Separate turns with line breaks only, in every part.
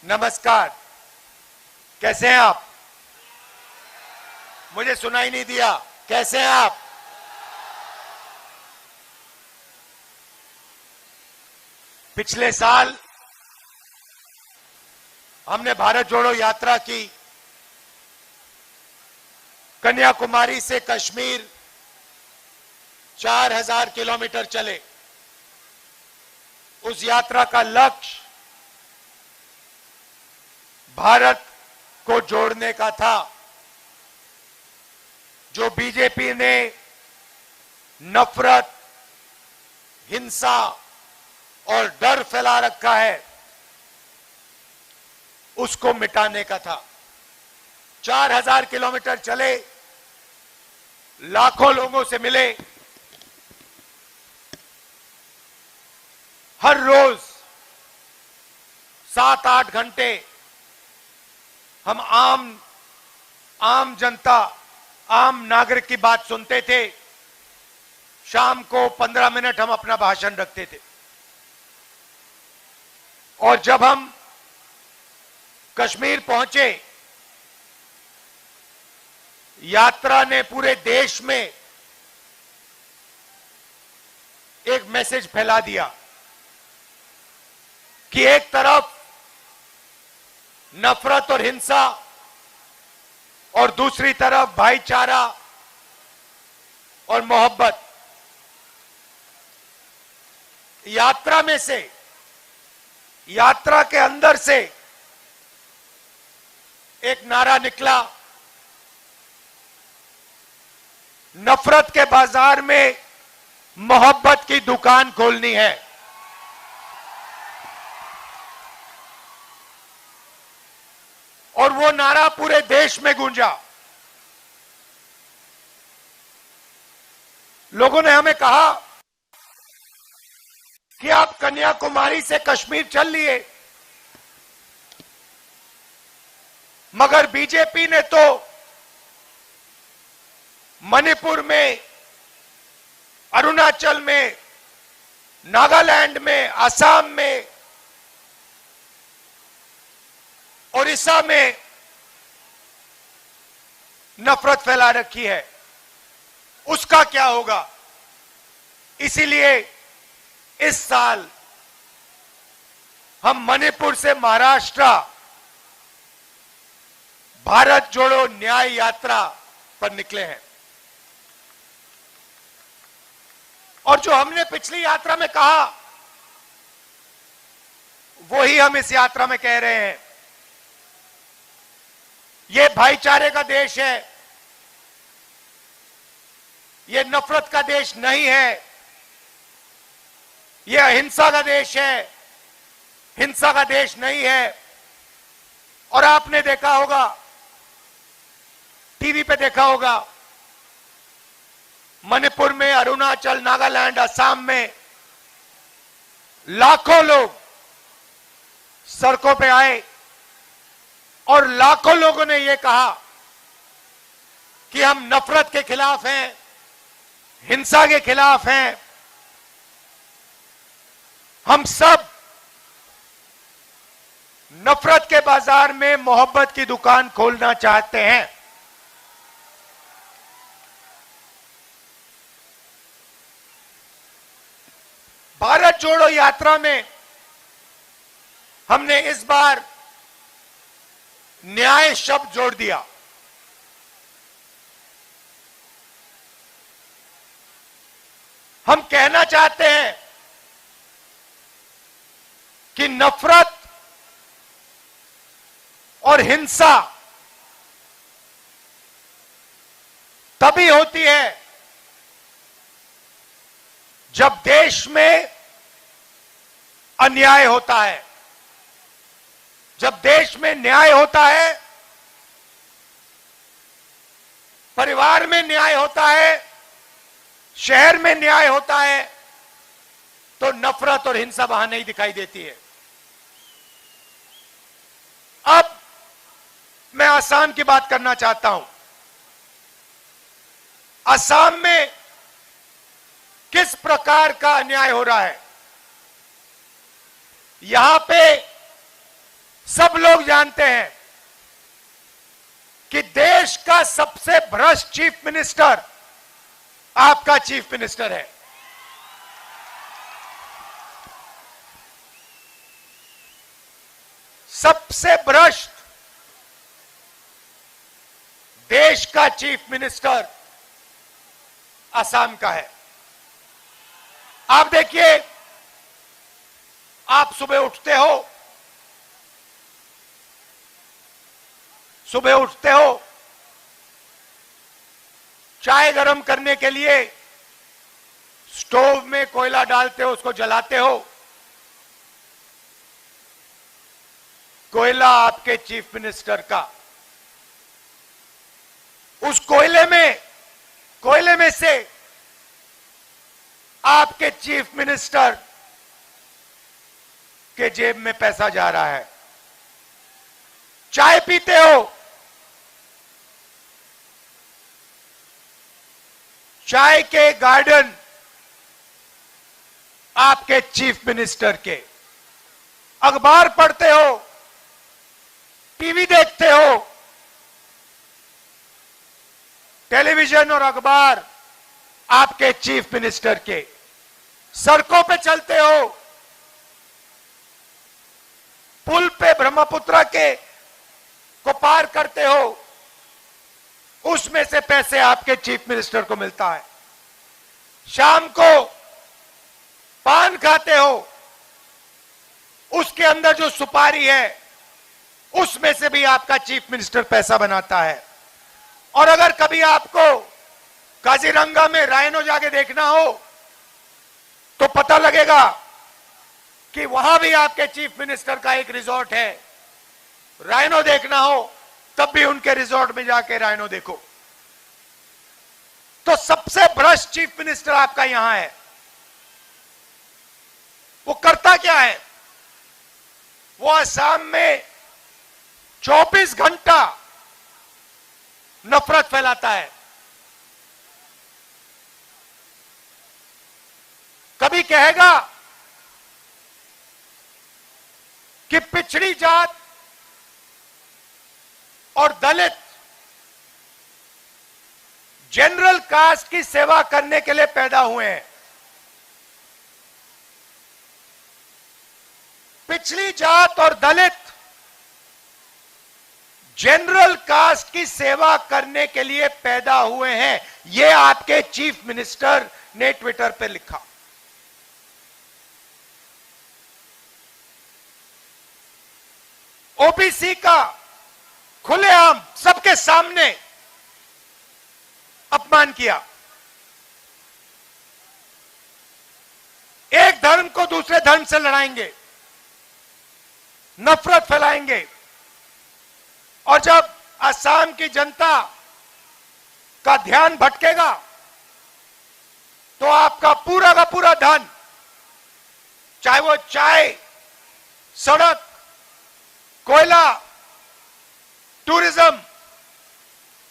नमस्कार, कैसे हैं आप? मुझे सुनाई नहीं दिया। कैसे हैं आप? पिछले साल हमने भारत जोड़ो यात्रा की। कन्याकुमारी से कश्मीर 4000 किलोमीटर चले। उस यात्रा का लक्ष्य भारत को जोड़ने का था। जो बीजेपी ने नफरत, हिंसा और डर फैला रखा है, उसको मिटाने का था। 4000 किलोमीटर चले, लाखों लोगों से मिले। हर रोज 7-8 घंटे हम आम जनता, आम नागरिक की बात सुनते थे। शाम को 15 मिनट हम अपना भाषण रखते थे। और जब हम कश्मीर पहुंचे, यात्रा ने पूरे देश में एक मैसेज फैला दिया कि एक तरफ नफरत और हिंसा और दूसरी तरफ भाईचारा और मोहब्बत। यात्रा में से, यात्रा के अंदर से एक नारा निकला, नफरत के बाजार में मोहब्बत की दुकान खोलनी है। और वो नारा पूरे देश में गूंजा। लोगों ने हमें कहा कि आप कन्याकुमारी से कश्मीर चल लिए, मगर बीजेपी ने तो मणिपुर में, अरुणाचल में, नागालैंड में, असम में, ओडिशा में नफरत फैला रखी है। उसका क्या होगा? इसीलिए इस साल हम मणिपुर से महाराष्ट्र भारत जोड़ो न्याय यात्रा पर निकले हैं। और जो हमने पिछली यात्रा में कहा, वही हम इस यात्रा में कह रहे हैं। ये भाईचारे का देश है, ये नफरत का देश नहीं है, ये अहिंसा का देश है, हिंसा का देश नहीं है। और आपने देखा होगा, टीवी पे देखा होगा, मणिपुर में, अरुणाचल, नागालैंड, असम में लाखों लोग सड़कों पे आए और लाखों लोगों ने यह कहा कि हम नफरत के खिलाफ हैं, हिंसा के खिलाफ हैं। हम सब नफरत के बाजार में मोहब्बत की दुकान खोलना चाहते हैं। भारत जोड़ो यात्रा में हमने इस बार न्याय शब्द जोड़ दिया। हम कहना चाहते हैं कि नफरत और हिंसा तभी होती है जब देश में अन्याय होता है। जब देश में न्याय होता है, परिवार में न्याय होता है, शहर में न्याय होता है, तो नफरत और हिंसा वहां नहीं दिखाई देती है। अब मैं असम की बात करना चाहता हूं। असम में किस प्रकार का अन्याय हो रहा है? यहां पे सब लोग जानते हैं कि देश का सबसे भ्रष्ट चीफ मिनिस्टर आपका चीफ मिनिस्टर है। सबसे भ्रष्ट देश का चीफ मिनिस्टर असम का है। आप देखिए, आप सुबह उठते हो, चाय गरम करने के लिए स्टोव में कोयला डालते हो, उसको जलाते हो। कोयला आपके चीफ मिनिस्टर का, उस कोयले में से आपके चीफ मिनिस्टर के जेब में पैसा जा रहा है। चाय पीते हो, चाय के गार्डन आपके चीफ मिनिस्टर के। अखबार पढ़ते हो, टीवी देखते हो, टेलीविजन और अखबार आपके चीफ मिनिस्टर के। सड़कों पे चलते हो, पुल पे ब्रह्मपुत्र के को पार करते हो, उसमें से पैसे आपके चीफ मिनिस्टर को मिलता है। शाम को पान खाते हो, उसके अंदर जो सुपारी है उसमें से भी आपका चीफ मिनिस्टर पैसा बनाता है। और अगर कभी आपको काजीरंगा में राइनो जाके देखना हो तो पता लगेगा कि वहां भी आपके चीफ मिनिस्टर का एक रिजॉर्ट है। राइनो देखना हो तब भी उनके रिजॉर्ट में जाके राइनो देखो। तो सबसे भ्रष्ट चीफ मिनिस्टर आपका यहां है। वो करता क्या है? वो असम में 24 घंटा नफरत फैलाता है। कभी कहेगा कि पिछड़ी जात और दलित जनरल कास्ट की सेवा करने के लिए पैदा हुए हैं। पिछड़ी जात और दलित जनरल कास्ट की सेवा करने के लिए पैदा हुए हैं, यह आपके चीफ मिनिस्टर ने ट्विटर पर लिखा। ओबीसी का खुलेआम सबके सामने अपमान किया। एक धर्म को दूसरे धर्म से लड़ाएंगे, नफरत फैलाएंगे। और जब असम की जनता का ध्यान भटकेगा तो आपका पूरा का पूरा धन, चाहे वो चाय, सड़क, कोयला, टूरिज्म,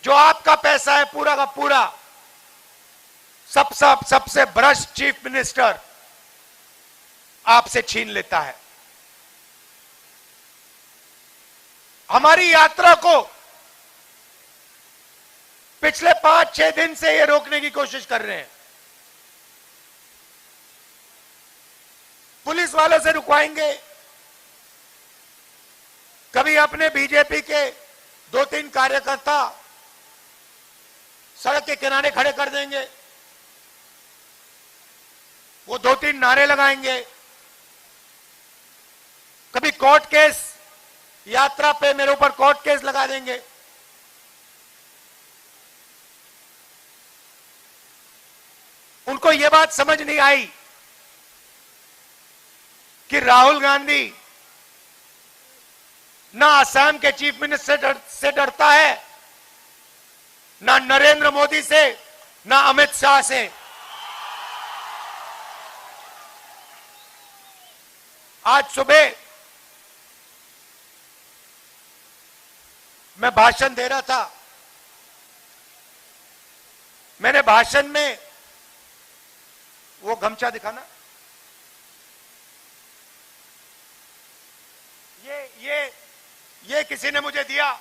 जो आपका पैसा है पूरा का पूरा, सबसे भ्रष्ट चीफ मिनिस्टर आपसे छीन लेता है। हमारी यात्रा को पिछले 5-6 दिन से ये रोकने की कोशिश कर रहे हैं। पुलिस वालों से रुकवाएंगे, कभी अपने बीजेपी के 2-3 कार्यकर्ता सड़क के किनारे खड़े कर देंगे, वो 2-3 नारे लगाएंगे। कभी कोर्ट केस, यात्रा पे मेरे ऊपर कोर्ट केस लगा देंगे। उनको यह बात समझ नहीं आई कि राहुल गांधी ना असम के चीफ मिनिस्टर से डरता है, ना नरेंद्र मोदी से, ना अमित शाह से। आज सुबह मैं भाषण दे रहा था। मैंने भाषण में, वो गमछा दिखाना, ये किसी ने मुझे दिया,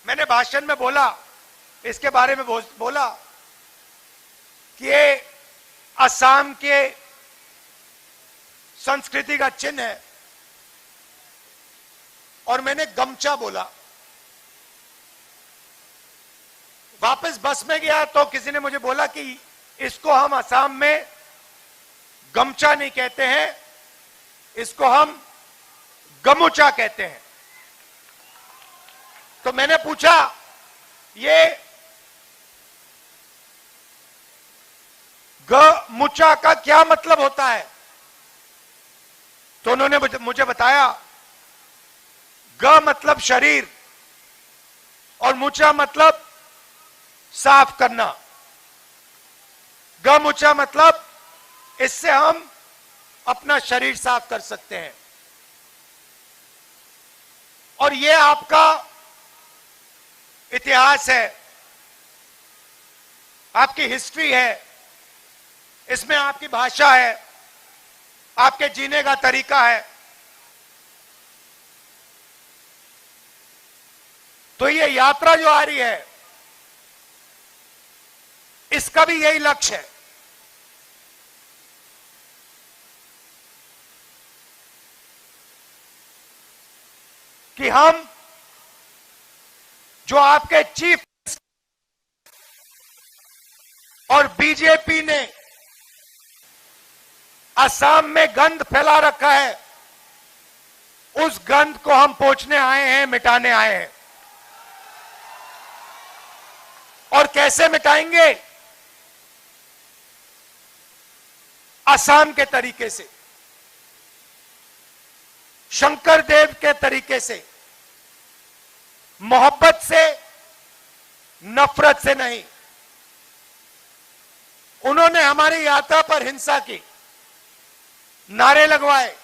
मैंने भाषण में बोला, इसके बारे में बोला कि ये असम के संस्कृति का चिन्ह है, और मैंने गमछा बोला। वापस बस में गया तो किसी ने मुझे बोला कि इसको हम असम में गमछा नहीं कहते हैं, इसको हम गमुचा कहते हैं। तो मैंने पूछा ये गमुचा का क्या मतलब होता है? तो उन्होंने मुझे बताया ग मतलब शरीर और मुचा मतलब साफ करना। गमुचा मतलब इससे हम अपना शरीर साफ कर सकते हैं। और ये आपका इतिहास है, आपकी हिस्ट्री है, इसमें आपकी भाषा है, आपके जीने का तरीका है। तो ये यात्रा जो आ रही है, इसका भी यही लक्ष्य है कि हम जो आपके चीफ और बीजेपी ने असम में गंद फैला रखा है, उस गंद को हम पोंछने आए हैं, मिटाने आए हैं। और कैसे मिटाएंगे? असम के तरीके से, शंकर देव के तरीके से, मोहब्बत से, नफरत से नहीं। उन्होंने हमारी यात्रा पर हिंसा की, नारे लगवाए,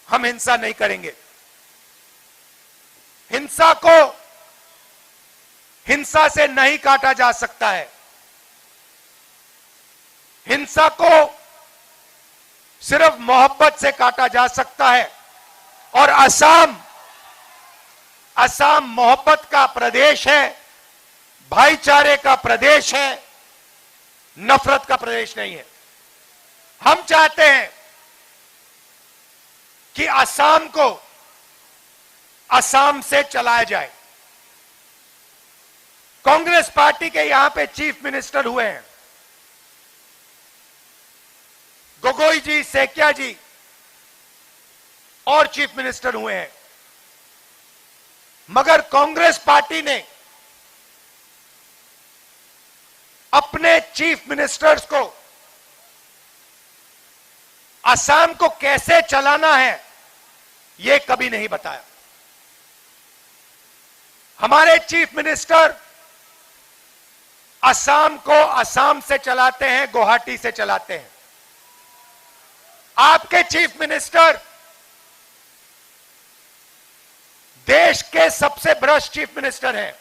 हम हिंसा नहीं करेंगे। हिंसा को हिंसा से नहीं काटा जा सकता है। हिंसा को सिर्फ मोहब्बत से काटा जा सकता है। और असम मोहब्बत का प्रदेश है, भाईचारे का प्रदेश है, नफरत का प्रदेश नहीं है। हम चाहते हैं कि असम को असम से चलाया जाए। कांग्रेस पार्टी के यहां पे चीफ मिनिस्टर हुए हैं, गोगोई जी, सैकिया जी, और चीफ मिनिस्टर हुए हैं, मगर कांग्रेस पार्टी ने अपने चीफ मिनिस्टर्स को असम को कैसे चलाना है यह कभी नहीं बताया। हमारे चीफ मिनिस्टर असम को असम से चलाते हैं, गुवाहाटी से चलाते हैं। आपके चीफ मिनिस्टर देश के सबसे भ्रष्ट चीफ मिनिस्टर हैं।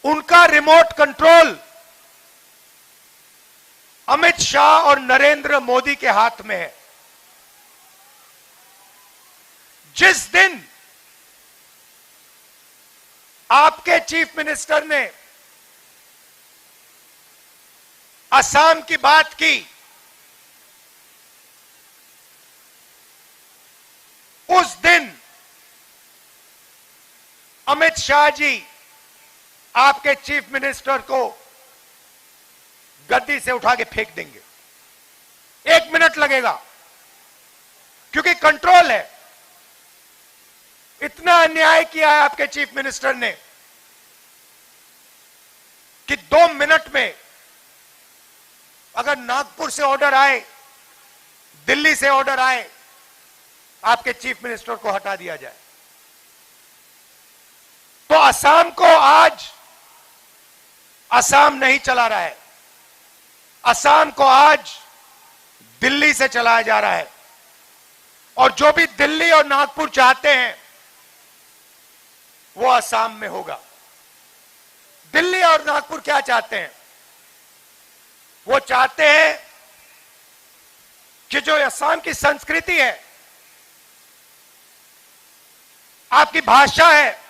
उनका रिमोट कंट्रोल अमित शाह और नरेंद्र मोदी के हाथ में है। जिस दिन आपके चीफ मिनिस्टर ने असम की बात की, उस दिन अमित शाह जी आपके चीफ मिनिस्टर को गद्दी से उठा के फेंक देंगे। 1 मिनट लगेगा, क्योंकि कंट्रोल है। इतना अन्याय किया है आपके चीफ मिनिस्टर ने कि 2 मिनट में अगर नागपुर से ऑर्डर आए, दिल्ली से ऑर्डर आए, आपके चीफ मिनिस्टर को हटा दिया जाए। तो असम को आज असम नहीं चला रहा है, असम को आज दिल्ली से चलाया जा रहा है। और जो भी दिल्ली और नागपुर चाहते हैं वो असम में होगा। दिल्ली और नागपुर क्या चाहते हैं? वो चाहते हैं कि जो असम की संस्कृति है, आपकी भाषा है,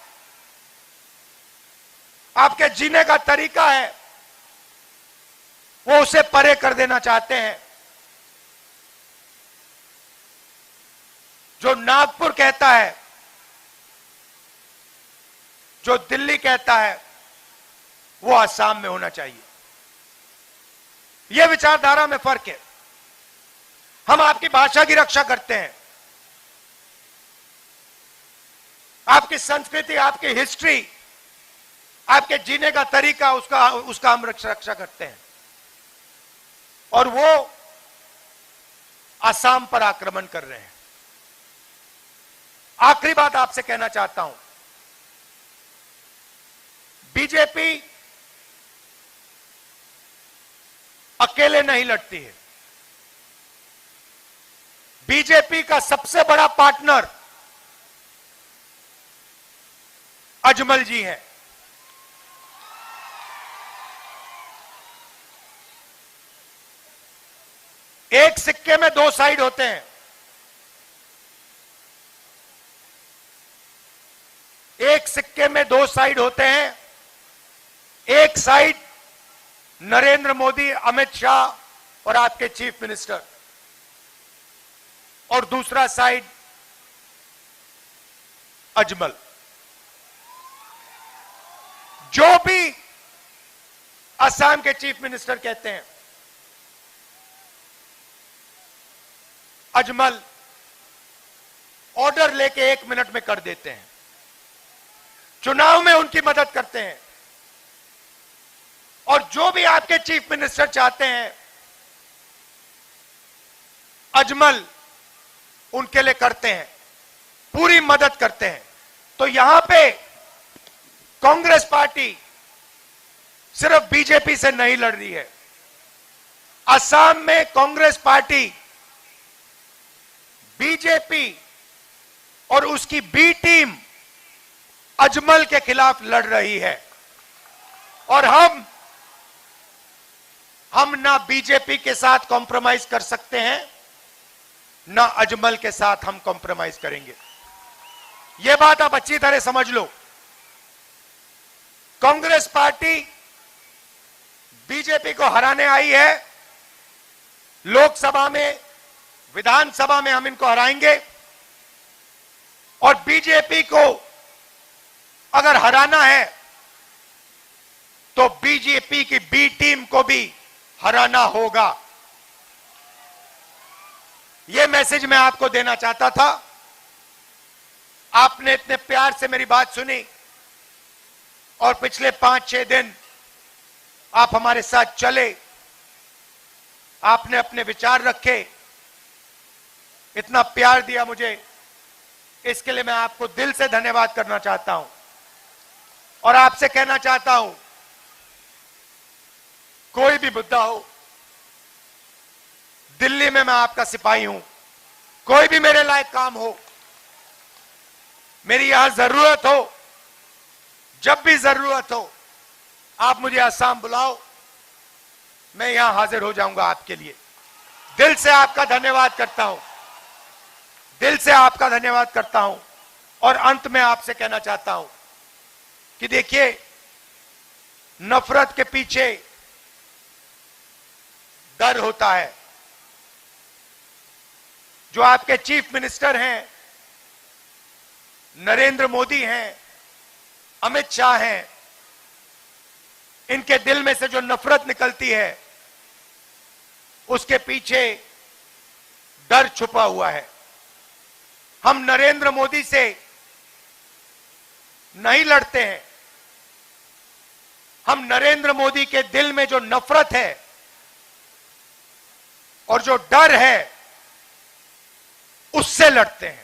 आपके जीने का तरीका है, वो उसे परे कर देना चाहते हैं। जो नागपुर कहता है, जो दिल्ली कहता है, वो असम में होना चाहिए। यह विचारधारा में फर्क है। हम आपकी भाषा की रक्षा करते हैं, आपकी संस्कृति, आपकी हिस्ट्री, आपके जीने का तरीका, उसका हम रक्षा करते हैं। और वो असम पर आक्रमण कर रहे हैं। आखिरी बात आपसे कहना चाहता हूं, बीजेपी अकेले नहीं लड़ती है। बीजेपी का सबसे बड़ा पार्टनर अजमल जी हैं। एक सिक्के में दो साइड होते हैं। एक सिक्के में दो साइड होते हैं। एक साइड नरेंद्र मोदी, अमित शाह और आपके चीफ मिनिस्टर, और दूसरा साइड अजमल। जो भी असम के चीफ मिनिस्टर कहते हैं, अजमल ऑर्डर लेके 1 मिनट में कर देते हैं। चुनाव में उनकी मदद करते हैं। और जो भी आपके चीफ मिनिस्टर चाहते हैं, अजमल उनके लिए करते हैं, पूरी मदद करते हैं। तो यहां पे कांग्रेस पार्टी सिर्फ बीजेपी से नहीं लड़ रही है। असम में कांग्रेस पार्टी बीजेपी और उसकी बी टीम अजमल के खिलाफ लड़ रही है। और हम ना बीजेपी के साथ कॉम्प्रोमाइज कर सकते हैं, ना अजमल के साथ हम कॉम्प्रोमाइज करेंगे। यह बात आप अच्छी तरह समझ लो। कांग्रेस पार्टी बीजेपी को हराने आई है। लोकसभा में, विधानसभा में हम इनको हराएंगे। और बीजेपी को अगर हराना है तो बीजेपी की बी टीम को भी हराना होगा। यह मैसेज मैं आपको देना चाहता था। आपने इतने प्यार से मेरी बात सुनी और पिछले 5-6 दिन आप हमारे साथ चले, आपने अपने विचार रखे, इतना प्यार दिया मुझे, इसके लिए मैं आपको दिल से धन्यवाद करना चाहता हूं। और आपसे कहना चाहता हूं, कोई भी मुद्दा हो, दिल्ली में मैं आपका सिपाही हूं। कोई भी मेरे लायक काम हो, मेरी यहां जरूरत हो, जब भी जरूरत हो, आप मुझे असम बुलाओ, मैं यहां हाजिर हो जाऊंगा आपके लिए। दिल से आपका धन्यवाद करता हूं, दिल से आपका धन्यवाद करता हूं। और अंत में आपसे कहना चाहता हूं कि देखिए, नफरत के पीछे डर होता है। जो आपके चीफ मिनिस्टर हैं, नरेंद्र मोदी हैं, अमित शाह हैं, इनके दिल में से जो नफरत निकलती है, उसके पीछे डर छुपा हुआ है। हम नरेंद्र मोदी से नहीं लड़ते हैं। हम नरेंद्र मोदी के दिल में जो नफरत है और जो डर है, उससे लड़ते हैं।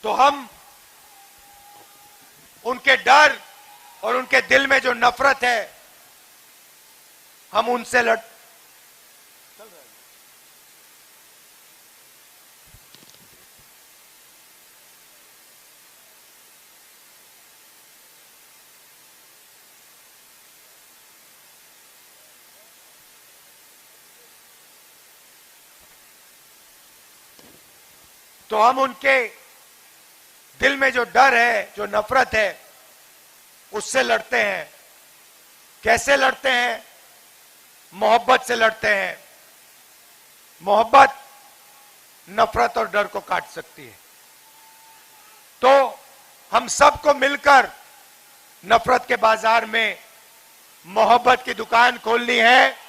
तो हम उनके डर और उनके दिल में जो नफरत है, हम उनसे लड़ तो हम उनके दिल में जो डर है, जो नफरत है, उससे लड़ते हैं। कैसे लड़ते हैं? मोहब्बत से लड़ते हैं। मोहब्बत नफरत और डर को काट सकती है। तो हम सबको मिलकर नफरत के बाजार में मोहब्बत की दुकान खोलनी है।